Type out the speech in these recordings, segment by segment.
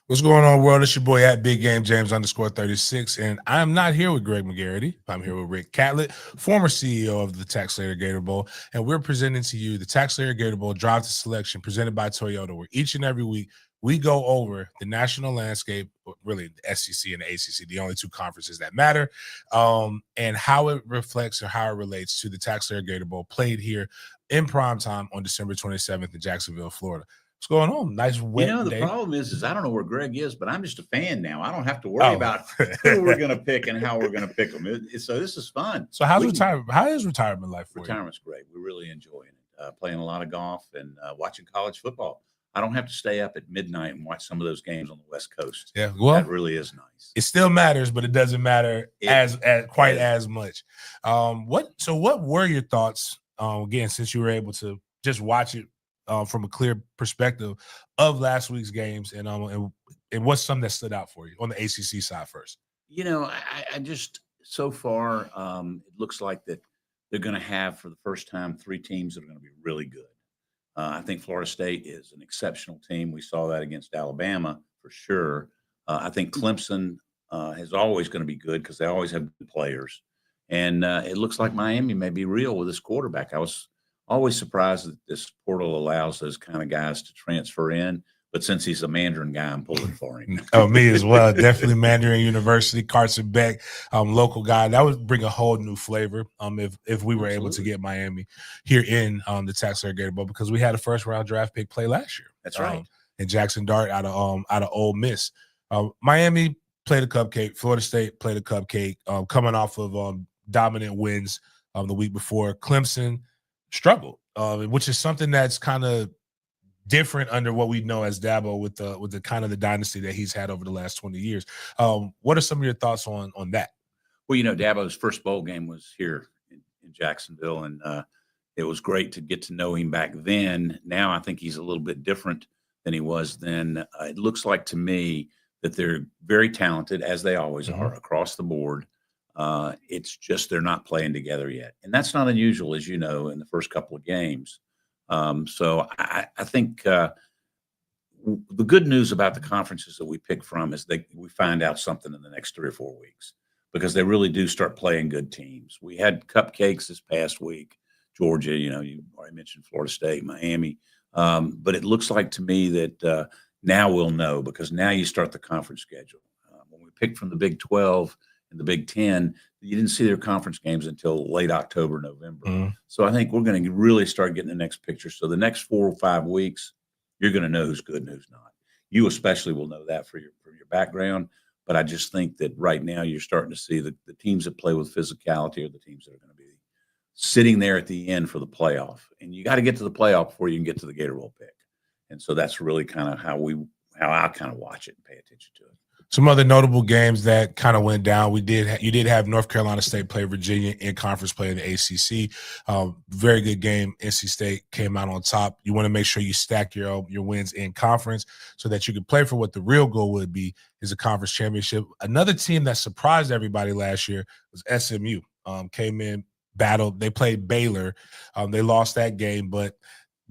What's going on, world? It's your boy at Big Game James _36, and I'm not here with Greg McGarity. I'm here with Rick Catlett, former CEO of the Tax Slayer Gator Bowl, and we're presenting to you the Tax Slayer Gator Bowl Drive to Selection presented by Toyota, where each and every week we go over the national landscape, really the SEC and the ACC, the only two conferences that matter, and how it reflects or how it relates to the Tax Slayer Gator Bowl played here in prime time on December 27th in Jacksonville, Florida. What's going on? Nice wet The day. problem is I don't know where Greg is, but I'm just a fan now. I don't have to worry Oh. about who we're going to pick and how we're going to pick them. So this is fun. So how is retirement life for Retirement's great. We're really enjoying it. Playing a lot of golf and watching college football. I don't have to stay up at midnight and watch some of those games on the West Coast. Yeah, well, that really is nice. It still matters, but it doesn't matter as much. What were your thoughts again, since you were able to just watch it from a clear perspective of last week's games, and what's something that stood out for you on the ACC side first? I just so far it looks like that they're going to have for the first time three teams that are going to be really good. I think Florida State is an exceptional team. We saw that against Alabama for sure. I think Clemson is always going to be good because they always have good players. And it looks like Miami may be real with this quarterback. I was always surprised that this portal allows those kind of guys to transfer in. But since he's a Mandarin guy, I'm pulling for him. Oh, me as well. Definitely Mandarin University, Carson Beck, local guy. That would bring a whole new flavor if we were able to get Miami here in the Tax Slayer Gator Bowl, because we had a first round draft pick play last year. That's right. And Jackson Dart out of Ole Miss. Miami played a cupcake. Florida State played a cupcake, coming off of dominant wins the week before. Clemson struggled, which is something that's kind of different under what we know as Dabo with the kind of the dynasty that he's had over the last 20 years. What are some of your thoughts on that? Well, Dabo's first bowl game was here in Jacksonville, and it was great to get to know him back then. Now I think he's a little bit different than he was then. It looks like to me that they're very talented, as they always are, across the board. It's just they're not playing together yet. And that's not unusual, as you know, in the first couple of games. So I think the good news about the conferences that we pick from is we find out something in the next 3 or 4 weeks, because they really do start playing good teams. We had cupcakes this past week, Georgia, you already mentioned Florida State, Miami. But it looks like to me that now we'll know, because now you start the conference schedule. When we picked from the Big 12 and the Big 10, you didn't see their conference games until late October, November. So I think we're going to really start getting the next picture. So the next 4 or 5 weeks, you're going to know who's good and who's not. You especially will know that for your background. But I just think that right now you're starting to see the teams that play with physicality are the teams that are going to be sitting there at the end for the playoff. And you got to get to the playoff before you can get to the Gator Bowl pick. And so that's really kind of how I kind of watch it and pay attention to it. Some other notable games that kind of went down. You did have North Carolina State play Virginia in conference play in the ACC. Very good game. NC State came out on top. You want to make sure you stack your wins in conference so that you can play for what the real goal would be, is a conference championship. Another team that surprised everybody last year was SMU. Came in, battled. They played Baylor. They lost that game, but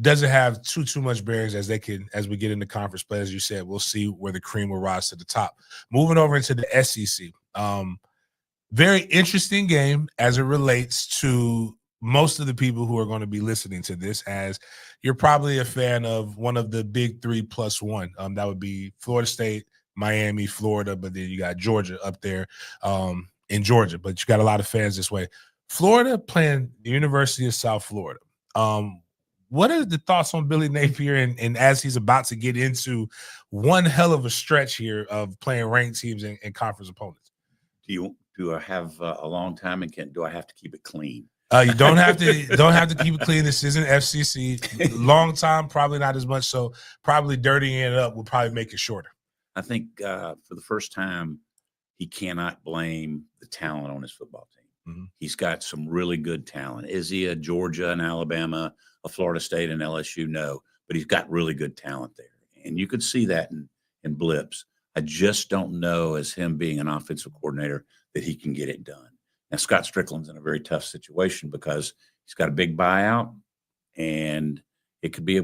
doesn't have too much bearings as we get into conference play. As you said, we'll see where the cream will rise to the top. Moving over into the SEC, very interesting game as it relates to most of the people who are going to be listening to this, as you're probably a fan of one of the big 3+1. That would be Florida State, Miami, Florida, but then you got Georgia up there in Georgia. But you got a lot of fans this way. Florida playing the University of South Florida. What are the thoughts on Billy Napier and as he's about to get into one hell of a stretch here of playing ranked teams and conference opponents? Do I have a long time, and do I have to keep it clean? You don't have to keep it clean. This isn't FCC. Long time, probably not as much. So probably dirtying it up will probably make it shorter. I think for the first time, he cannot blame the talent on his football team. He's got some really good talent. Is he a Georgia and Alabama, a Florida State and LSU? No, but he's got really good talent there. And you could see that in blips. I just don't know, as him being an offensive coordinator, that he can get it done. Now, Scott Strickland's in a very tough situation because he's got a big buyout, and it could be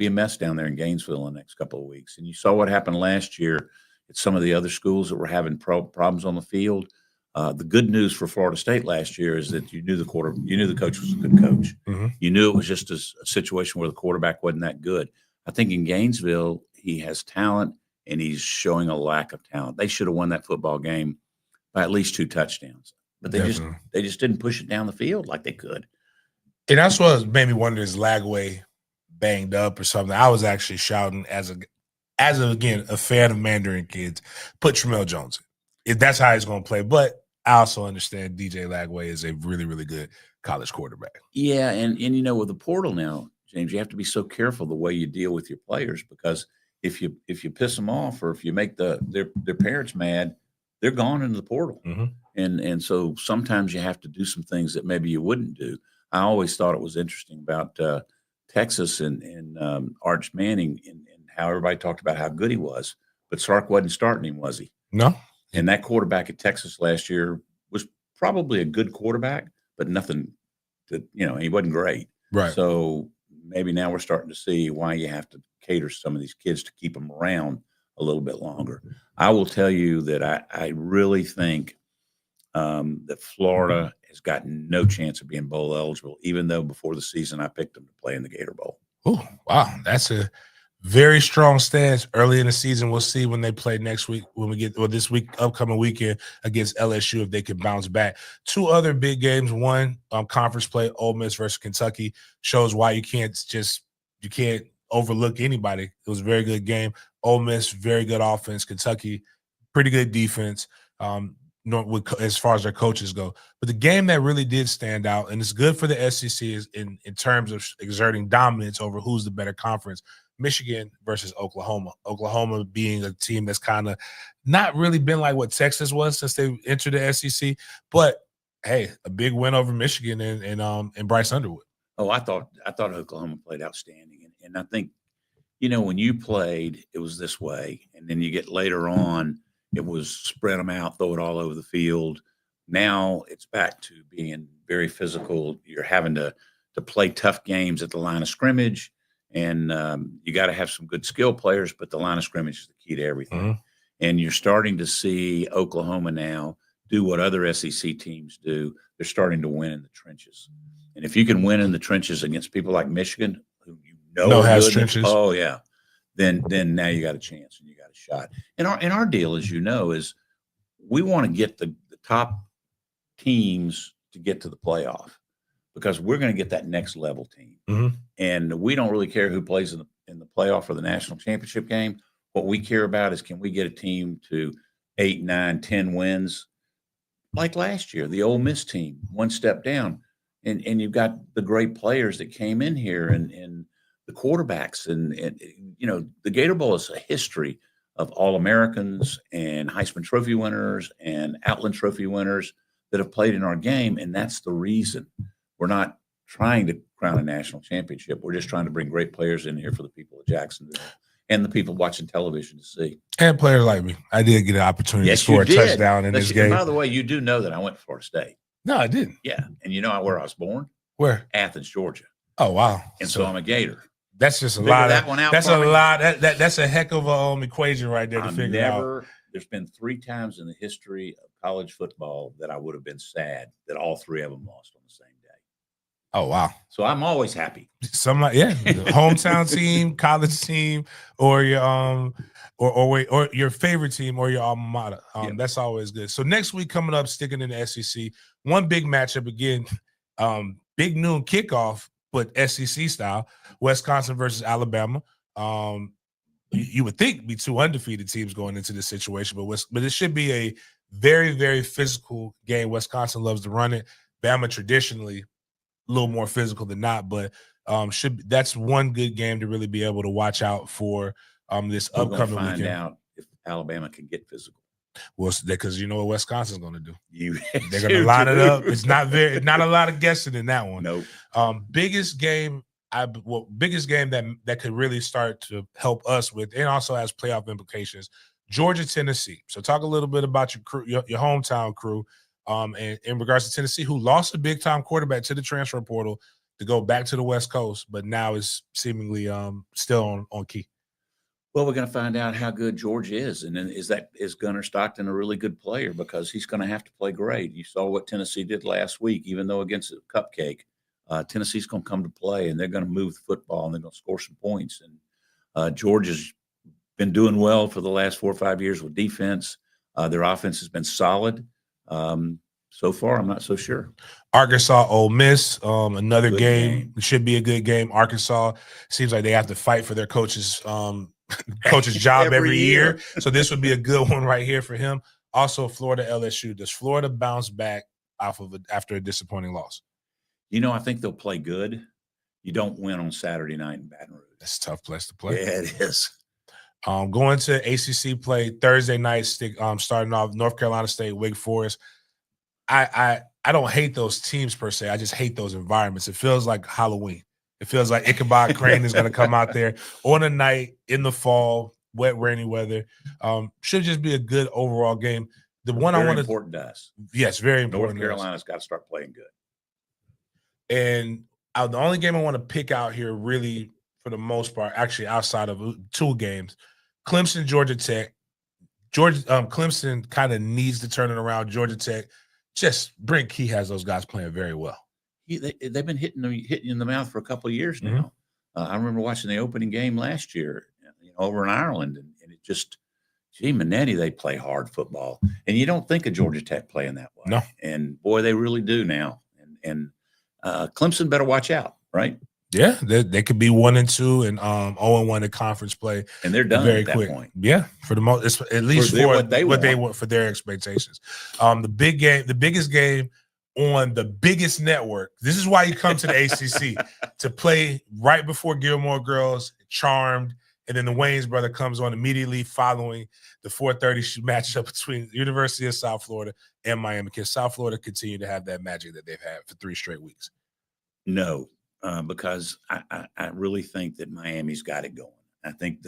a mess down there in Gainesville in the next couple of weeks. And you saw what happened last year at some of the other schools that were having problems on the field. The good news for Florida State last year is that you knew the coach was a good coach. Mm-hmm. You knew it was just a situation where the quarterback wasn't that good. I think in Gainesville he has talent and he's showing a lack of talent. They should have won that football game by at least 2 touchdowns, but they just didn't push it down the field like they could. And that's what made me wonder, is Lagway banged up or something? I was actually shouting as again a fan of Mandarin kids, put Tramel Jones in. If that's how he's going to play. But I also understand DJ Lagway is a really, really good college quarterback. Yeah, and with the portal now, James, you have to be so careful the way you deal with your players, because if you piss them off or if you make their parents mad, they're gone into the portal. Mm-hmm. And so sometimes you have to do some things that maybe you wouldn't do. I always thought it was interesting about Texas and Arch Manning and how everybody talked about how good he was, but Sark wasn't starting him, was he? No. And that quarterback at Texas last year was probably a good quarterback, but nothing to, he wasn't great. Right. So maybe now we're starting to see why you have to cater some of these kids to keep them around a little bit longer. I will tell you that I really think that Florida has got no chance of being bowl eligible, even though before the season I picked them to play in the Gator Bowl. Oh, wow. That's a very strong stance early in the season. We'll see when they play next week, this upcoming weekend against LSU, if they can bounce back. 2 other big games. One, conference play, Ole Miss versus Kentucky, shows why you can't overlook anybody. It was a very good game. Ole Miss, very good offense. Kentucky, pretty good defense. As far as their coaches go. But the game that really did stand out, and it's good for the SEC, is in terms of exerting dominance over who's the better conference, Michigan versus Oklahoma. Oklahoma being a team that's kind of not really been like what Texas was since they entered the SEC. But, hey, a big win over Michigan and Bryce Underwood. Oh, I thought Oklahoma played outstanding. And I think, when you played, it was this way. And then you get later on, it was spread them out, throw it all over the field. Now it's back to being very physical. You're having to play tough games at the line of scrimmage, and you got to have some good skill players, but the line of scrimmage is the key to everything. Mm-hmm. And you're starting to see Oklahoma now do what other SEC teams do. They're starting to win in the trenches. And if you can win in the trenches against people like Michigan, who has trenches. Oh, yeah. Then now you got a chance and you got a shot. And our deal, as you know, is we want to get the top teams to get to the playoff, because we're going to get that next level team. Mm-hmm. And we don't really care who plays in the playoff or the national championship game. What we care about is, can we get a team to 8, 9, 10 wins like last year, the Ole Miss team, one step down. And you've got the great players that came in here and the quarterbacks and the Gator Bowl is a history of All-Americans and Heisman Trophy winners and Outland Trophy winners that have played in our game. And that's the reason we're not trying to crown a national championship. We're just trying to bring great players in here for the people of Jacksonville and the people watching television to see. And players like me. I did get an opportunity to score a touchdown in this game. By the way, you do know that I went to Florida State. No, I didn't. Yeah. And you know where I was born? Where? Athens, Georgia. Oh, wow. And so I'm a Gator. That's just a lot. That's a heck of a equation right there to figure out. There's been 3 times in the history of college football that I would have been sad that all 3 of them lost on the same day. Oh, wow. So I'm always happy. Hometown team, college team, or your or your favorite team or your alma mater. That's always good. So next week coming up, sticking in the SEC, one big matchup again, big noon kickoff, but SEC style, Wisconsin versus Alabama. You would think be 2 undefeated teams going into this situation, but it should be a very, very physical game. Wisconsin loves to run it. Bama traditionally a little more physical than not, but that's one good game to really be able to watch out for this upcoming weekend. Find out if Alabama can get physical. Well, because you know what Wisconsin's going to do. They're going to line it up. It's not a lot of guessing in that one. Nope. Biggest game that could really start to help us with, and also has playoff implications, Georgia, Tennessee. So talk a little bit about your crew, your hometown crew, and in regards to Tennessee, who lost a big time quarterback to the transfer portal. to go back to the West Coast, but now is seemingly still on key. Well, we're going to find out how good Georgia is, and then is Gunnar Stockton a really good player, because he's going to have to play great. You saw what Tennessee did last week, even though against a cupcake. Tennessee's going to come to play, and they're going to move the football, and they're going to score some points. And Georgia's been doing well for the last 4 or 5 years with defense. Their offense has been solid. So far, I'm not so sure. Arkansas, Ole Miss, another Good game. It should be a good game. Arkansas seems like they have to fight for their coach's job every year. So this would be a good one right here for him. Also, Florida, LSU. Does Florida bounce back after a disappointing loss? I think they'll play good. You don't win on Saturday night in Baton Rouge. That's a tough place to play. Yeah, it is. Going to ACC play Thursday night, starting off North Carolina State, Wake Forest. I don't hate those teams per se. I just hate those environments. It feels like Halloween. It feels like Ichabod Crane is going to come out there on a night in the fall, wet, rainy weather. Should just be a good overall game. The one very I want to important to us. Yes, very important. North Carolina's got to start playing good. And the only game I want to pick out here, really, for the most part, actually outside of 2 games, Clemson, Georgia Tech. Clemson kind of needs to turn it around. Georgia Tech, just Brent Key has those guys playing very well. They've been hitting you in the mouth for a couple of years now. I remember watching the opening game last year, over in Ireland, and it just, gee, Manetti, they play hard football, and you don't think of Georgia Tech playing that way. No, and boy, they really do now. And Clemson better watch out, right? Yeah, they could be 1-2 and 0-1 in conference play, and they're done very at that quick. point. Yeah, for the most, at least for what they want for their expectations. The biggest game on the biggest network. This is why you come to the ACC to play right before Gilmore Girls, Charmed, and then the Wayans brother comes on immediately following the 4:30 matchup between the University of South Florida and Miami. Can South Florida continue to have that magic that they've had for 3 straight weeks? No. Because I really think that Miami's got it going. I think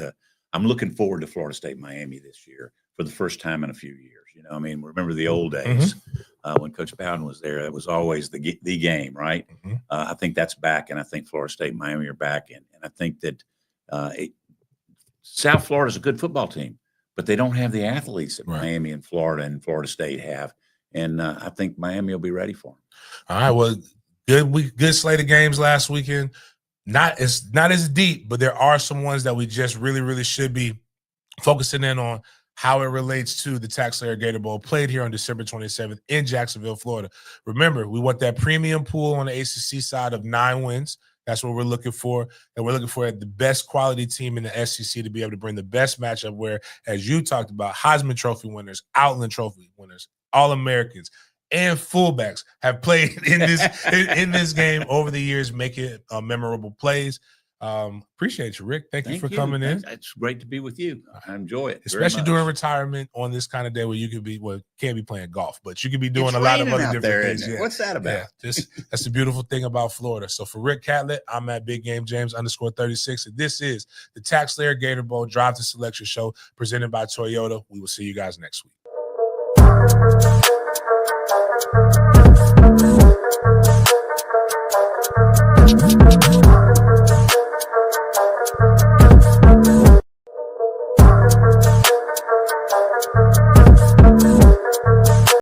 I'm looking forward to Florida State Miami this year for the first time in a few years. Remember the old days when Coach Bowden was there. It was always the game, right? I think that's back, and I think Florida State Miami are back, and I think that South Florida is a good football team, but they don't have the athletes that Miami and Florida State have, and I think Miami will be ready for them. All right, well. Good slate of games last weekend. Not as deep, but there are some ones that we just really, really should be focusing in on how it relates to the TaxSlayer Gator Bowl played here on December 27th in Jacksonville, Florida. Remember, we want that premium pool on the ACC side of 9 wins. That's what we're looking for. And we're looking for the best quality team in the SEC to be able to bring the best matchup where, as you talked about, Heisman Trophy winners, Outland Trophy winners, All-Americans, and fullbacks have played in this game over the years, making memorable plays. Appreciate you, Rick. Thank you for coming in. It's great to be with you. I enjoy it, especially during retirement on this kind of day where you could be can't be playing golf, but you could be doing a lot of other different things. Yeah. What's that about? Yeah, that's the beautiful thing about Florida. So for Rick Catlett, I'm at Big Game James _36, and this is the TaxSlayer Gator Bowl Drive to Selection Show presented by Toyota. We will see you guys next week.